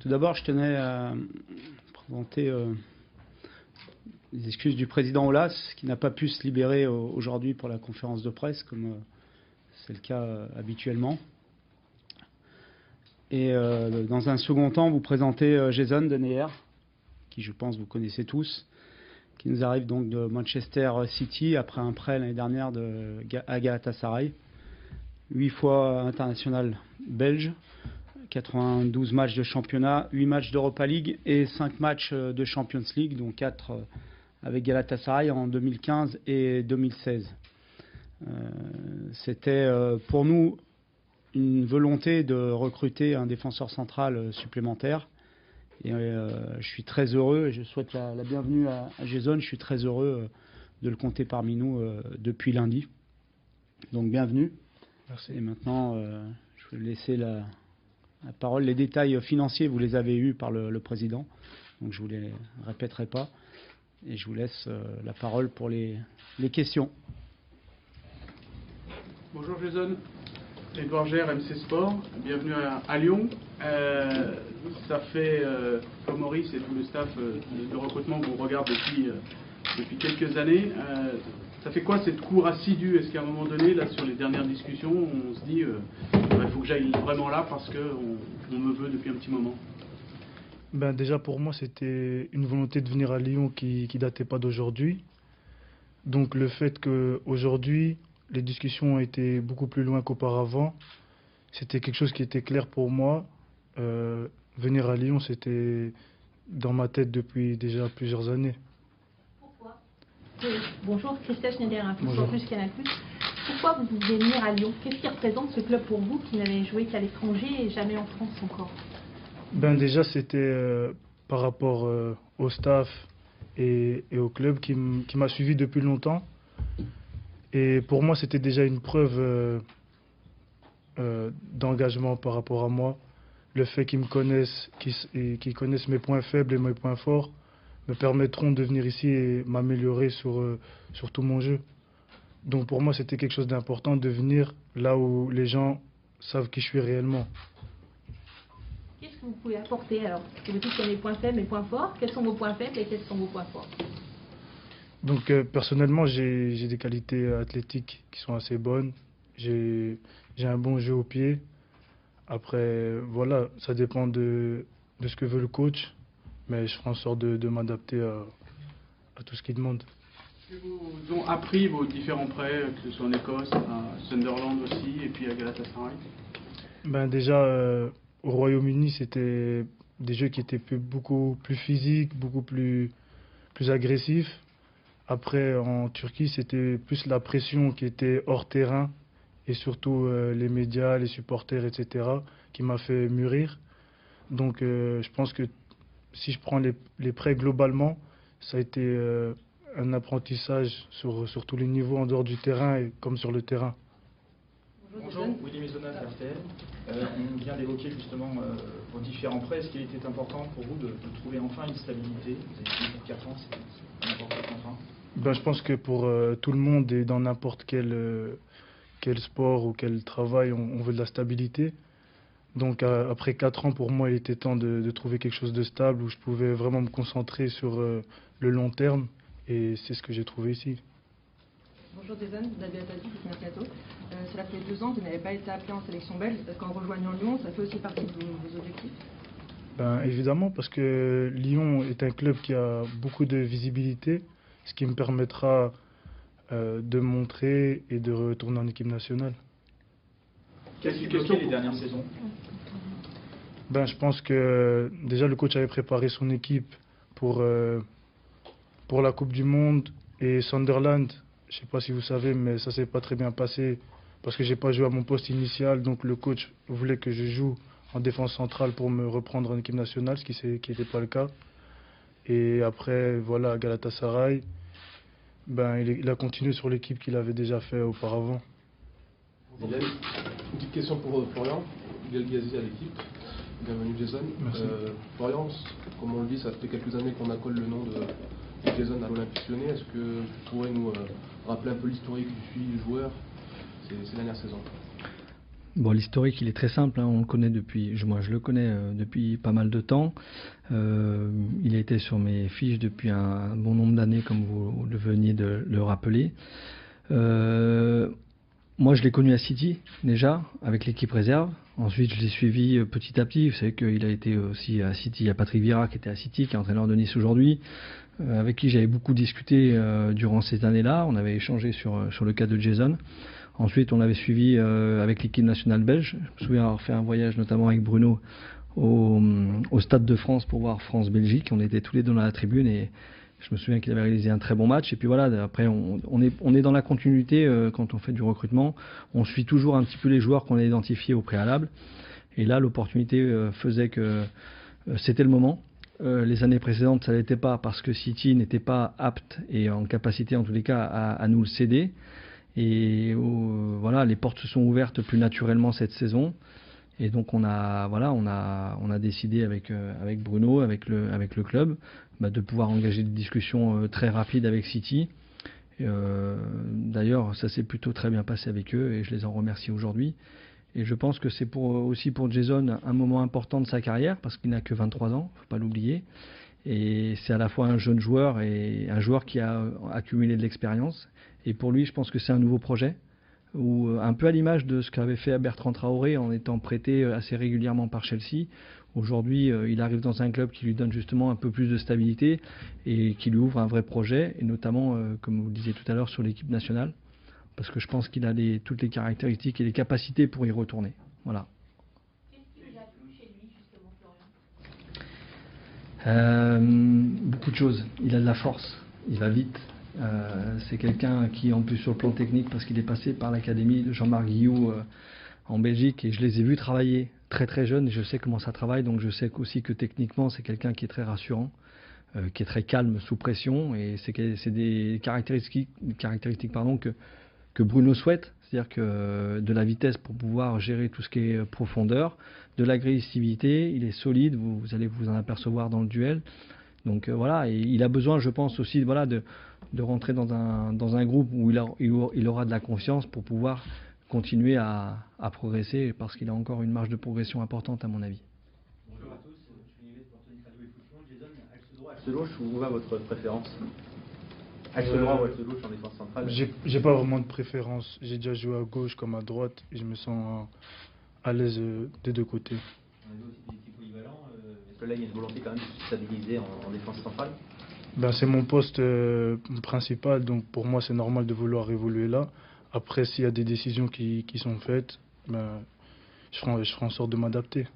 Tout d'abord, je tenais à présenter les excuses du président Aulas, qui n'a pas pu se libérer aujourd'hui pour la conférence de presse, comme c'est le cas habituellement. Et dans un second temps, vous présenter Jason Denayer, qui je pense vous connaissez tous, qui nous arrive donc de Manchester City après un prêt l'année dernière à Galatasaray. 8 fois international belge, 92 matchs de championnat, 8 matchs d'Europa League et 5 matchs de Champions League, dont 4 avec Galatasaray en 2015 et 2016. C'était pour nous une volonté de recruter un défenseur central supplémentaire. Et je suis très heureux et je souhaite la bienvenue à Jason. Je suis très heureux de le compter parmi nous depuis lundi. Donc bienvenue. Merci. Et maintenant, je vais laisser la parole. Les détails financiers, vous les avez eus par le président. Donc je ne vous les répéterai pas. Et je vous laisse la parole pour les questions. Bonjour Jason. Edouard Gère, MC Sport, bienvenue à Lyon. Ça fait, comme Maurice et tout le staff de recrutement vous regarde depuis quelques années, ça fait quoi cette cour assidue? Est-ce qu'à un moment donné, là sur les dernières discussions, on se dit il faut que j'aille vraiment là parce qu'on me veut depuis un petit moment? Déjà pour moi c'était une volonté de venir à Lyon qui datait pas d'aujourd'hui. Donc le fait qu'aujourd'hui les discussions ont été beaucoup plus loin qu'auparavant, c'était quelque chose qui était clair pour moi. Venir à Lyon, c'était dans ma tête depuis déjà plusieurs années. Pourquoi? Bonjour, Christelle Schneider, Info Plus Canal+. Pourquoi vous voulez venir à Lyon? Qu'est-ce qui représente ce club pour vous qui n'avait joué qu'à l'étranger et jamais en France encore? Déjà c'était par rapport au staff et au club qui m'a suivi depuis longtemps. Et pour moi, c'était déjà une preuve d'engagement par rapport à moi. Le fait qu'ils me connaissent, qu'ils connaissent mes points faibles et mes points forts, me permettront de venir ici et m'améliorer sur tout mon jeu. Donc pour moi, c'était quelque chose d'important de venir là où les gens savent qui je suis réellement. Qu'est-ce que vous pouvez apporter alors? Vous dites qu'il y a mes points faibles, mes points forts. Quels sont vos points faibles et quels sont vos points forts? Donc personnellement, j'ai des qualités athlétiques qui sont assez bonnes. J'ai un bon jeu au pied. Après, voilà, ça dépend de ce que veut le coach. Mais je ferai en sorte de m'adapter à tout ce qu'il demande. Est-ce que vous ont appris vos différents prêts, que ce soit en Écosse, à Sunderland aussi, et puis à Galatasaray? Déjà, au Royaume-Uni, c'était des jeux qui étaient beaucoup plus physiques, beaucoup plus agressifs. Après, en Turquie, c'était plus la pression qui était hors terrain et surtout les médias, les supporters, etc., qui m'a fait mûrir. Donc, je pense que si je prends les prêts globalement, ça a été un apprentissage sur tous les niveaux, en dehors du terrain et comme sur le terrain. Bonjour, Willy Maisonnat, RTL. On vient d'évoquer justement vos différents prêts. Est-ce qu'il était important pour vous de trouver enfin une stabilité? Vous avez fini pour 4 ans, c'est important enfin. Je pense que pour tout le monde et dans n'importe quel sport ou quel travail, on veut de la stabilité. Donc après 4 ans, pour moi, il était temps de trouver quelque chose de stable où je pouvais vraiment me concentrer sur le long terme. Et c'est ce que j'ai trouvé ici. Bonjour Jason, Nadia Tadi, Mercato. Cela fait 2 ans que vous n'avez pas été appelé en sélection belge. Est-ce qu'en rejoignant Lyon, ça fait aussi partie de vos objectifs? Évidemment, parce que Lyon est un club qui a beaucoup de visibilité, ce qui me permettra de montrer et de retourner en équipe nationale. Qu'est-ce qui bloquait les dernières saisons? Je pense que déjà le coach avait préparé son équipe pour la Coupe du Monde et Sunderland. Je ne sais pas si vous savez, mais ça s'est pas très bien passé parce que j'ai pas joué à mon poste initial. Donc le coach voulait que je joue en défense centrale pour me reprendre en équipe nationale, ce qui n'était pas le cas. Et après, voilà, Galatasaray, il a continué sur l'équipe qu'il avait déjà fait auparavant. Une petite question pour Florian, Miguel Gazi à l'équipe. Bienvenue Jason. Merci. Florian, comme on le dit, ça fait quelques années qu'on accole le nom de Jason à l'Olympique Lyonnais. Est-ce que tu pourrais nous rappeler un peu l'historique du joueur ces dernières saisons? Bon, l'historique, il est très simple, hein, on le connaît depuis, moi je le connais depuis pas mal de temps. Il a été sur mes fiches depuis un bon nombre d'années, comme vous le veniez de le rappeler. Moi, je l'ai connu à City, déjà, avec l'équipe réserve. Ensuite, je l'ai suivi petit à petit. Vous savez qu'il a été aussi à City. Il y a Patrick Vieira qui était à City, qui est entraîneur de Nice aujourd'hui, avec qui j'avais beaucoup discuté durant ces années-là. On avait échangé sur le cas de Jason. Ensuite, on l'avait suivi avec l'équipe nationale belge. Je me souviens avoir fait un voyage, notamment avec Bruno, au Stade de France pour voir France-Belgique. On était tous les deux dans la tribune et je me souviens qu'il avait réalisé un très bon match. Et puis voilà, après, on est dans la continuité quand on fait du recrutement. On suit toujours un petit peu les joueurs qu'on a identifiés au préalable. Et là, l'opportunité faisait que c'était le moment. Les années précédentes, ça ne l'était pas parce que City n'était pas apte et en capacité, en tous les cas, à nous le céder. Et voilà, les portes se sont ouvertes plus naturellement cette saison. Et donc on a décidé avec Bruno, avec le club, de pouvoir engager des discussions très rapides avec City. D'ailleurs, ça s'est plutôt très bien passé avec eux et je les en remercie aujourd'hui. Et je pense que c'est aussi pour Jason un moment important de sa carrière parce qu'il n'a que 23 ans, faut pas l'oublier. Et c'est à la fois un jeune joueur et un joueur qui a accumulé de l'expérience. Et pour lui, je pense que c'est un nouveau projet, où, un peu à l'image de ce qu'avait fait Bertrand Traoré en étant prêté assez régulièrement par Chelsea. Aujourd'hui, il arrive dans un club qui lui donne justement un peu plus de stabilité et qui lui ouvre un vrai projet, et notamment, comme vous le disiez tout à l'heure, sur l'équipe nationale, parce que je pense qu'il a toutes les caractéristiques et les capacités pour y retourner. Voilà. Qu'est-ce qui vous a plu chez lui, justement, Florian ? Beaucoup de choses. Il a de la force, il va vite. C'est quelqu'un qui, en plus sur le plan technique, parce qu'il est passé par l'académie de Jean-Marc Guillou en Belgique, et je les ai vus travailler très très jeunes, et je sais comment ça travaille, donc je sais aussi que techniquement c'est quelqu'un qui est très rassurant, qui est très calme sous pression, et c'est des caractéristiques que Bruno souhaite, c'est-à-dire que de la vitesse pour pouvoir gérer tout ce qui est profondeur, de l'agressivité, il est solide, vous allez vous en apercevoir dans le duel. Donc voilà, et il a besoin, je pense aussi, voilà, de rentrer dans un groupe où il aura de la confiance pour pouvoir continuer à progresser, parce qu'il a encore une marge de progression importante à mon avis. Bonjour à tous, je suis Yves pour Tony Radio et Football. Jason, axe droit, axe gauche, où va votre préférence? Axe droit ou axe gauche en défense centrale? J'ai pas vraiment de préférence. J'ai déjà joué à gauche comme à droite et je me sens à l'aise des deux côtés. On a vu aussi des équipes polyvalents. Est-ce que là il y a une volonté quand même de se stabiliser en défense centrale? C'est mon poste principal, donc pour moi c'est normal de vouloir évoluer là. Après, s'il y a des décisions qui sont faites, je ferai en sorte de m'adapter.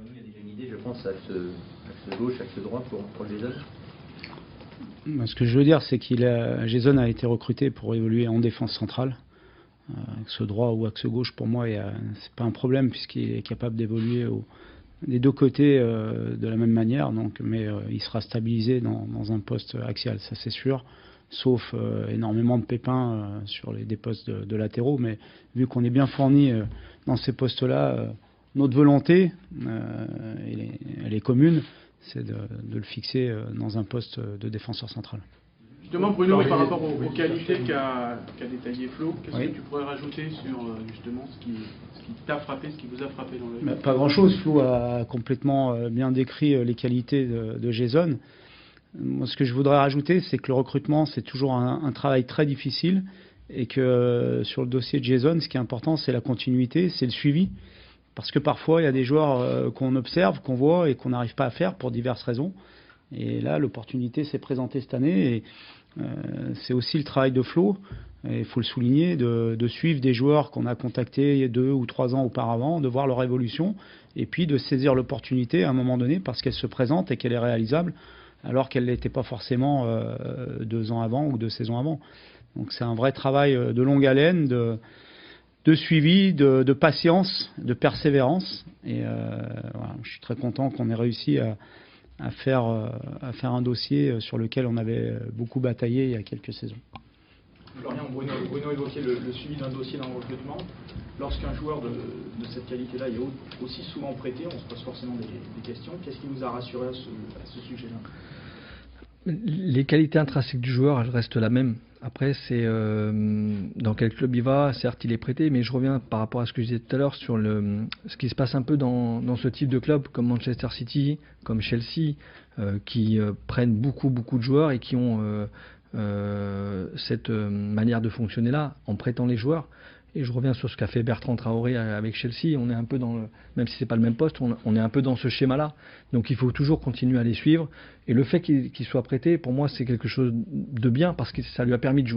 Il y a déjà une idée, je pense, axe gauche, axe droit pour Jason? Ce que je veux dire, c'est Jason a été recruté pour évoluer en défense centrale. Axe droit ou axe gauche, pour moi, c'est pas un problème puisqu'il est capable d'évoluer des deux côtés de la même manière. Mais il sera stabilisé dans un poste axial, ça c'est sûr. Sauf énormément de pépins sur des postes de latéraux. Mais vu qu'on est bien fourni dans ces postes-là, notre volonté, elle est commune, c'est de le fixer dans un poste de défenseur central. Justement, Bruno, par rapport aux qualités qu'a détaillé Flo, qu'est-ce Oui. que tu pourrais rajouter sur justement ce qui t'a frappé, ce qui vous a frappé dans le jeu? Pas grand-chose. Flo a complètement bien décrit les qualités de Jason. Moi, ce que je voudrais rajouter, c'est que le recrutement, c'est toujours un travail très difficile et que sur le dossier de Jason, ce qui est important, c'est la continuité, c'est le suivi. Parce que parfois, il y a des joueurs qu'on observe, qu'on voit et qu'on n'arrive pas à faire pour diverses raisons. Et là, l'opportunité s'est présentée cette année et c'est aussi le travail de Flo, il faut le souligner, de suivre des joueurs qu'on a contactés 2 ou 3 ans auparavant, de voir leur évolution et puis de saisir l'opportunité à un moment donné parce qu'elle se présente et qu'elle est réalisable alors qu'elle n'était pas forcément 2 ans avant ou 2 saisons avant. Donc c'est un vrai travail de longue haleine, de suivi, de patience, de persévérance. Et voilà, je suis très content qu'on ait réussi à faire un dossier sur lequel on avait beaucoup bataillé il y a quelques saisons. Florian, Bruno évoquait le suivi d'un dossier dans le recrutement. Lorsqu'un joueur de cette qualité-là est aussi souvent prêté, on se pose forcément des questions. Qu'est-ce qui vous a rassuré à ce sujet-là? Les qualités intrinsèques du joueur, elles restent la même. Après, c'est dans quel club il va. Certes, il est prêté, mais je reviens par rapport à ce que je disais tout à l'heure sur ce qui se passe un peu dans ce type de club comme Manchester City, comme Chelsea, qui prennent beaucoup de joueurs et qui ont cette manière de fonctionner là en prêtant les joueurs. Et je reviens sur ce qu'a fait Bertrand Traoré avec Chelsea. On est un peu même si c'est pas le même poste, on est un peu dans ce schéma-là. Donc il faut toujours continuer à les suivre. Et le fait qu'il soit prêté, pour moi, c'est quelque chose de bien parce que ça lui a permis de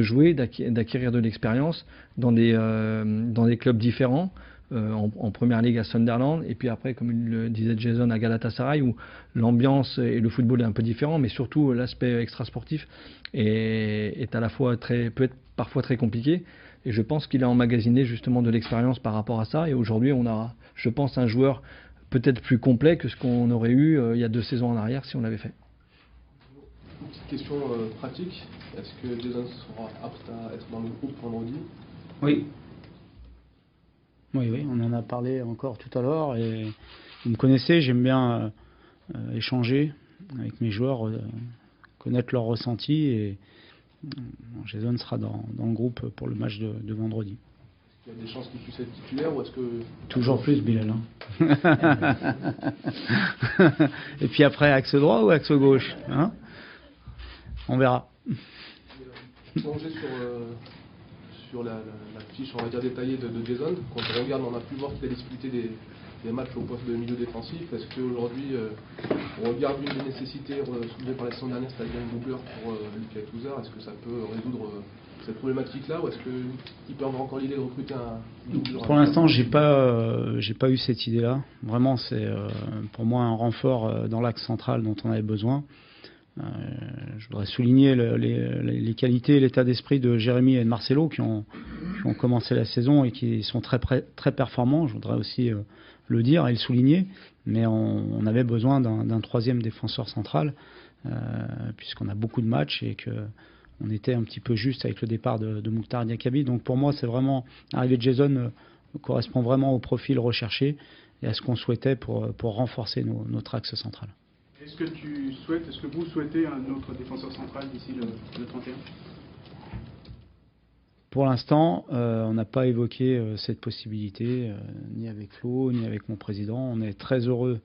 jouer, d'acquérir de l'expérience dans des clubs différents. En première ligue à Sunderland et puis après, comme le disait Jason, à Galatasaray, où l'ambiance et le football est un peu différent, mais surtout l'aspect extrasportif est à la fois peut être parfois très compliqué. Et je pense qu'il a emmagasiné justement de l'expérience par rapport à ça. Et aujourd'hui, on a, je pense, un joueur peut-être plus complet que ce qu'on aurait eu il y a 2 saisons en arrière si on l'avait fait. Une petite question pratique. Est-ce que Jason sera apte à être dans le groupe vendredi? Oui. Oui, on en a parlé encore tout à l'heure. Et vous me connaissez, j'aime bien échanger avec mes joueurs, connaître leurs ressentis. Et Jason sera dans le groupe pour le match de vendredi. Il y a des chances qu'il puisse être titulaire ou est-ce que... Toujours plus, Bilal. Et puis après, axe droit ou axe gauche, hein? On verra. Plonger sur la fiche, on va dire, détaillée de Jason. Quand on regarde, on a pu voir qu'il a disputé des matchs au poste de milieu défensif. Est-ce qu'aujourd'hui, on regarde une des nécessités soulevées par la saison dernière, c'est-à-dire une doubleur pour Lucas Touzard? Est-ce que ça peut résoudre cette problématique-là ou est-ce qu'il peut avoir encore l'idée de recruter un doubleur? Pour l'instant, j'ai pas eu cette idée-là. Vraiment, c'est pour moi un renfort dans l'axe central dont on avait besoin. Je voudrais souligner les qualités et l'état d'esprit de Jérémy et de Marcelo qui ont commencé la saison et qui sont très performants. Je voudrais aussi le dire et le souligner, mais on avait besoin d'un troisième défenseur central puisqu'on a beaucoup de matchs et qu'on était un petit peu juste avec le départ de Mouktar Diakabi. Donc pour moi, c'est vraiment l'arrivée de Jason correspond vraiment au profil recherché et à ce qu'on souhaitait pour renforcer notre axe central. Est-ce que vous souhaitez un autre défenseur central d'ici le 31? Pour l'instant, on n'a pas évoqué cette possibilité, ni avec Flo, ni avec mon président. On est très heureux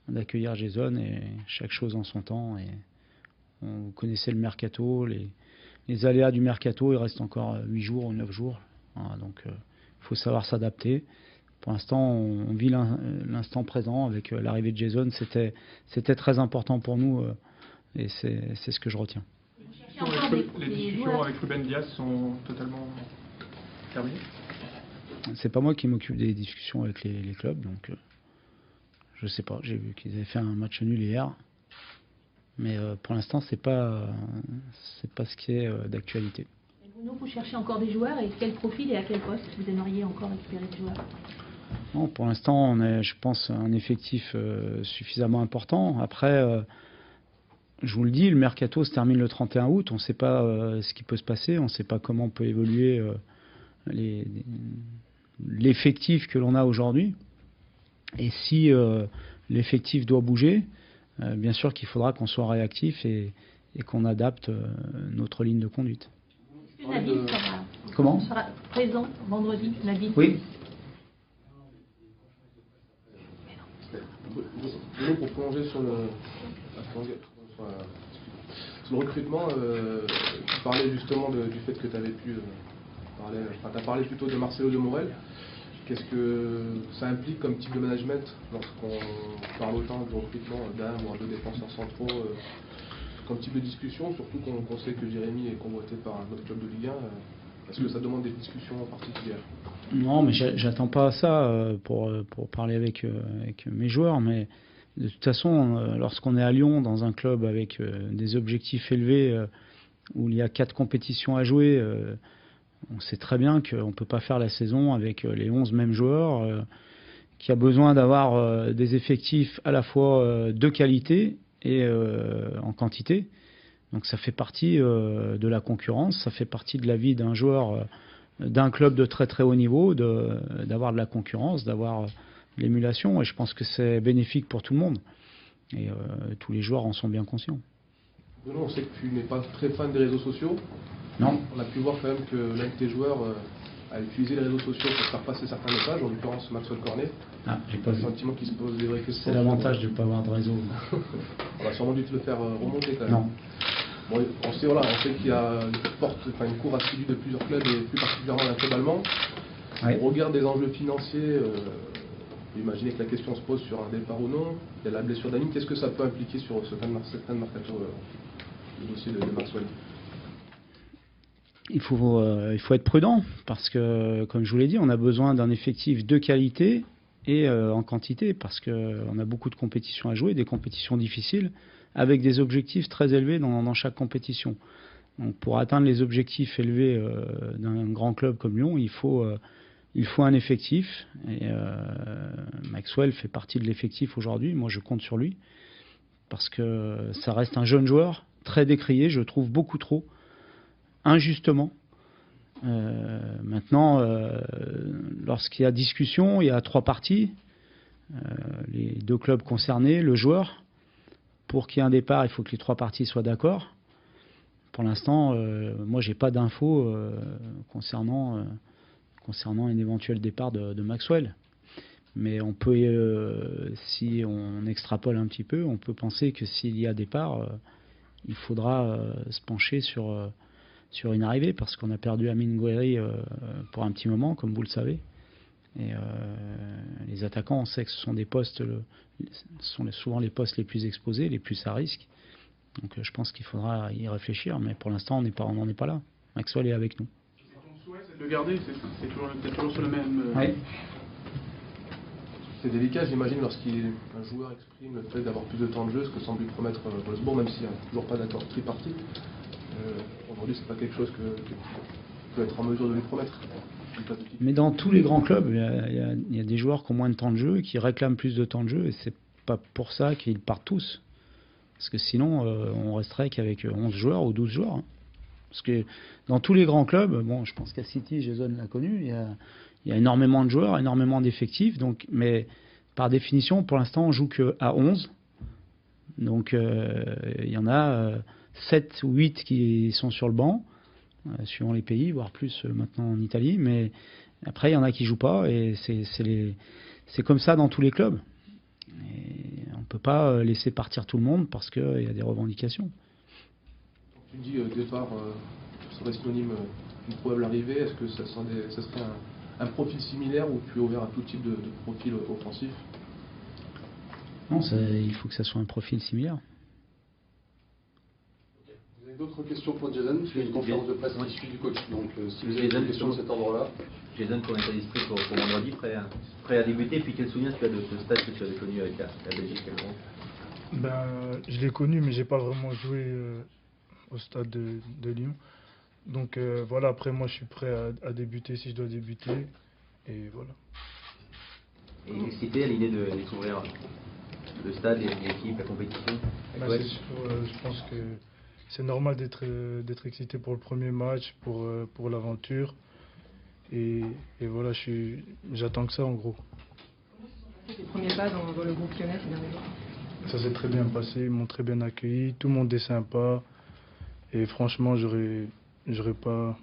d'accueillir Jason et chaque chose en son temps. Et vous connaissez le mercato, les aléas du mercato, il reste encore 8 jours ou 9 jours. Voilà, donc il faut savoir s'adapter. Pour l'instant, on vit l'instant présent avec l'arrivée de Jason. C'était très important pour nous et c'est ce que je retiens. Les discussions avec Ruben Dias sont totalement terminées? C'est pas moi qui m'occupe des discussions avec les clubs, donc je sais pas. J'ai vu qu'ils avaient fait un match nul hier, mais pour l'instant, c'est pas ce qui est d'actualité. Vous cherchez encore des joueurs et quel profil et à quel poste vous aimeriez encore récupérer des joueurs? Non, pour l'instant, on est, je pense, un effectif suffisamment important. Après, je vous le dis, le mercato se termine le 31 août. On ne sait pas ce qui peut se passer. On ne sait pas comment peut évoluer l'effectif que l'on a aujourd'hui. Et si l'effectif doit bouger, bien sûr qu'il faudra qu'on soit réactif et qu'on adapte notre ligne de conduite. Est-ce que Nabil sera présent vendredi, Nabil? Oui. Pour plonger sur le recrutement, tu parlais justement du fait que tu avais pu parler, tu as parlé plutôt de Marcelo de Morel. Qu'est-ce que ça implique comme type de management lorsqu'on parle autant de recrutement d'un ou deux défenseurs centraux, comme type de discussion, surtout qu'on sait que Jérémy est convoité par un autre club de Ligue 1, est-ce que ça demande des discussions particulières? Non, mais j'attends pas ça pour parler avec mes joueurs, mais de toute façon, lorsqu'on est à Lyon, dans un club avec des objectifs élevés, où il y a 4 compétitions à jouer, on sait très bien qu'on ne peut pas faire la saison avec les 11 mêmes joueurs, qui a besoin d'avoir des effectifs à la fois de qualité et en quantité. Donc ça fait partie de la concurrence, ça fait partie de la vie d'un joueur d'un club de très très haut niveau, d'avoir de la concurrence, d'avoir l'émulation, et je pense que c'est bénéfique pour tout le monde. Et tous les joueurs en sont bien conscients. Bruno, on sait que tu n'es pas très fan des réseaux sociaux. Non. On a pu voir quand même que l'un de tes joueurs a utilisé les réseaux sociaux pour faire passer certains messages, en l'occurrence Maxwell Cornet. Ah, j'ai pas Le vu. sentiment qui se pose des vraies questions. C'est l'avantage de ne pas avoir de réseau. On a sûrement dû te le faire remonter quand même. Non. Bon, on sait qu'il y a une cour assidue de plusieurs clubs et plus particulièrement d'un club allemand. Ouais. Au regard des enjeux financiers, imaginez que la question se pose sur un départ ou non. Il y a la blessure d'Anine. Qu'est-ce que ça peut impliquer sur ce fin de mercato, le dossier de Maxwell? Il faut être prudent parce que, comme je vous l'ai dit, on a besoin d'un effectif de qualité et en quantité parce qu'on a beaucoup de compétitions à jouer, des compétitions difficiles avec des objectifs très élevés dans chaque compétition. Donc pour atteindre les objectifs élevés d'un grand club comme Lyon, il faut un effectif et Maxwell fait partie de l'effectif aujourd'hui. Moi je compte sur lui parce que ça reste un jeune joueur très décrié, je trouve beaucoup trop injustement. Maintenant, lorsqu'il y a discussion, il y a 3 parties, les 2 clubs concernés, le joueur. Pour qu'il y ait un départ, il faut que les 3 parties soient d'accord. Pour l'instant, moi, j'ai pas d'infos concernant un éventuel départ de Maxwell. Mais on peut, si on extrapole un petit peu, on peut penser que s'il y a départ, il faudra se pencher sur une arrivée, parce qu'on a perdu Amine Gouiri pour un petit moment, comme vous le savez. Et les attaquants, on sait que ce sont des postes, souvent les postes les plus exposés, les plus à risque. Donc je pense qu'il faudra y réfléchir, mais pour l'instant, on n'en est pas là. Maxwell est avec nous. Ton souhait, c'est de le garder, c'est toujours sur le même... Oui. C'est délicat, j'imagine, lorsqu'un joueur exprime le fait d'avoir plus de temps de jeu, ce que semble lui promettre Wolfsburg, même s'il n'y a toujours pas d'accord tripartite. Aujourd'hui, c'est pas quelque chose que peut être en mesure de lui promettre. Mais dans tous les grands clubs, il y a des joueurs qui ont moins de temps de jeu et qui réclament plus de temps de jeu, et c'est pas pour ça qu'ils partent tous. Parce que sinon, on resterait qu'avec 11 joueurs ou 12 joueurs. Hein. Parce que dans tous les grands clubs, bon, je pense qu'à City, Jason l'a connu, il y a énormément de joueurs, énormément d'effectifs, mais par définition, pour l'instant, on joue qu'à 11. Donc, il y en a 7 ou 8 qui sont sur le banc, suivant les pays, voire plus maintenant en Italie. Mais après, il y en a qui jouent pas, et c'est comme ça dans tous les clubs. Et on ne peut pas laisser partir tout le monde parce qu'il y a des revendications. Tu dis départ serait synonyme d'une probable arrivée. Est-ce que ça serait un profil similaire ou tu es ouvert à tout type de profil offensif? Non, il faut que ça soit un profil similaire. Vous avez d'autres questions pour Jason? C'est une conférence de presse issue du coach. Donc si vous avez des questions de cet ordre-là. Jason, ton état d'esprit pour vendredi, prêt à débuter, puis quel souvenir tu as de ce stade que tu avais connu avec la Belgique? Je l'ai connu, mais j'ai pas vraiment joué au stade de Lyon. Donc voilà, après moi je suis prêt à débuter si je dois débuter. Et voilà. Et excité à l'idée de découvrir le stade, l'équipe, la compétition? C'est sûr, je pense que c'est normal d'être excité pour le premier match, pour l'aventure. Et voilà, j'attends que ça en gros. Les premiers pas dans le groupe lyonnais ces derniers jours? Ça s'est très bien passé, ils m'ont très bien accueilli, tout le monde est sympa. Et franchement, j'aurais pas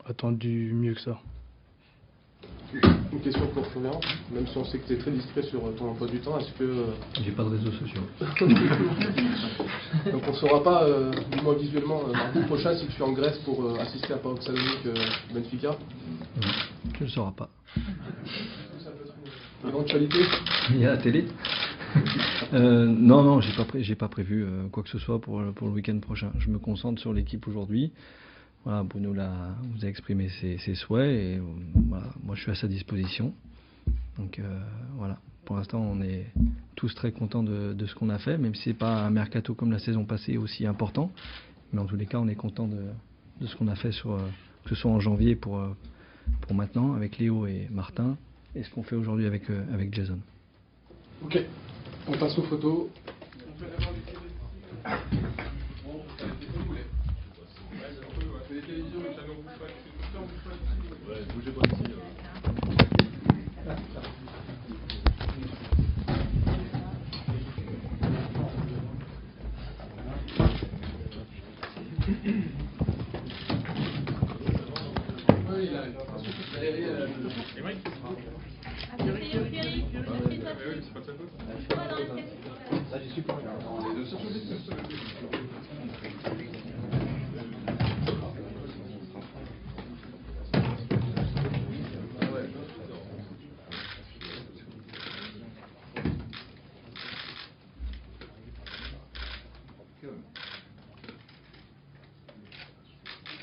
attendu mieux que ça. Une question pour Florian, même si on sait que tu es très discret sur ton emploi du temps, est-ce que... J'ai pas de réseaux sociaux. Donc on ne saura pas, du moins visuellement, mardi prochain si tu es en Grèce pour assister à PAOK Salonique Benfica? Tu ne le sauras pas. Une éventualité? Il y a la télé. Non, j'ai pas prévu quoi que ce soit pour le week-end prochain. Je me concentre sur l'équipe aujourd'hui. Voilà, Bruno vous a exprimé ses souhaits et voilà, moi je suis à sa disposition. Donc voilà, pour l'instant on est tous très contents de ce qu'on a fait, même si c'est pas un mercato comme la saison passée aussi important. Mais en tous les cas, on est content de ce qu'on a fait que ce soit en janvier pour maintenant avec Léo et Martin, et ce qu'on fait aujourd'hui avec Jason. Ok, on passe aux photos. Bougez pas ici.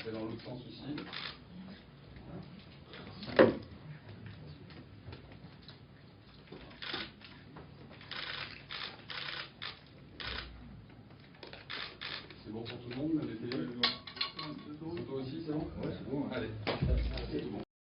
C'est dans l'autre sens aussi. C'est bon pour tout le monde?